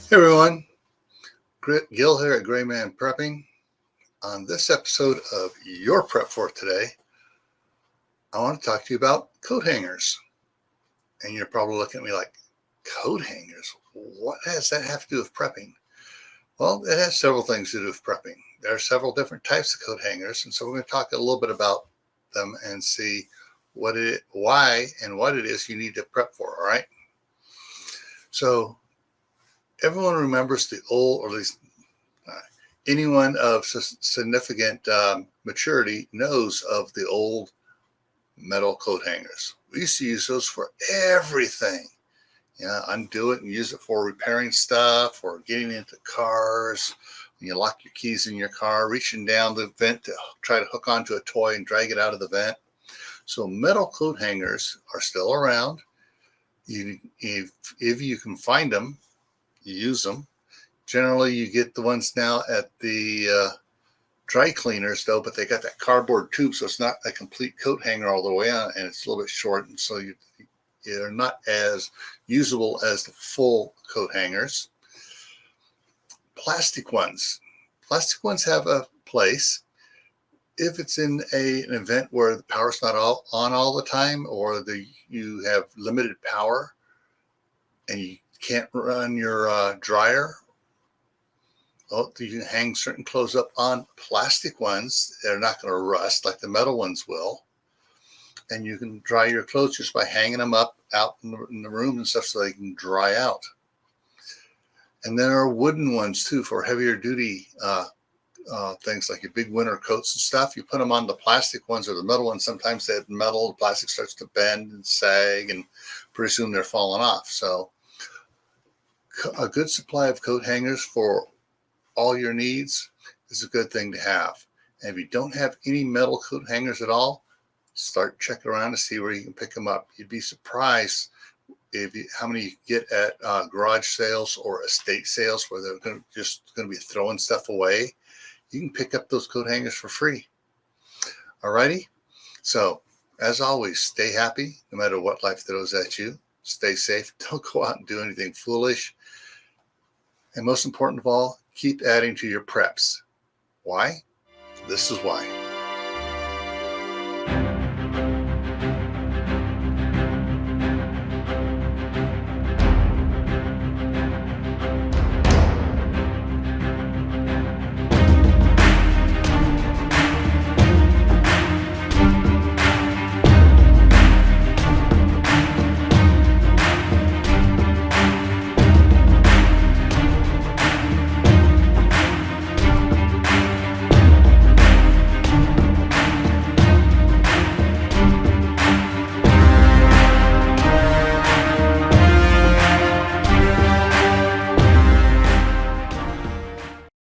Hey everyone, Gil here at GrayManPrepping. On this episode of Your Prep for Today, I want to talk to you about coat hangers. And you're probably looking at me like, coat hangers? What does that have to do with prepping? Well, it has several things to do with prepping. There are several different types of coat hangers, and so we're going to talk a little bit about them and see why and what it is you need to prep for, all right? So everyone remembers the old, or at least anyone of significant maturity knows of the old metal coat hangers. We used to use those for everything. Undo it and use it for repairing stuff or getting into cars. When you lock your keys in your car, reaching down the vent to try to hook onto a toy and drag it out of the vent. So metal coat hangers are still around. If you can find them, you use them. Generally, you get the ones now at the dry cleaners, though, but they got that cardboard tube, so it's not a complete coat hanger all the way on, and it's a little bit short, and so they're not as usable as the full coat hangers. Plastic ones have a place if it's in an event where the power's not on all the time, or you have limited power and you can't run your dryer. Well, you can hang certain clothes up on plastic ones. They're not going to rust like the metal ones will. And you can dry your clothes just by hanging them up out in the room and stuff so they can dry out. And there are wooden ones too for heavier duty things like your big winter coats and stuff. You put them on the plastic ones or the metal ones. Sometimes that metal, the plastic starts to bend and sag, and pretty soon they're falling off. So a good supply of coat hangers for all your needs is a good thing to have. And if you don't have any metal coat hangers at all, start checking around to see where you can pick them up. You'd be surprised how many you get at garage sales or estate sales where they're just going to be throwing stuff away. You can pick up those coat hangers for free. Alrighty? So, as always, stay happy no matter what life throws at you. Stay safe. Don't go out and do anything foolish. And most important of all, keep adding to your preps. Why? This is why.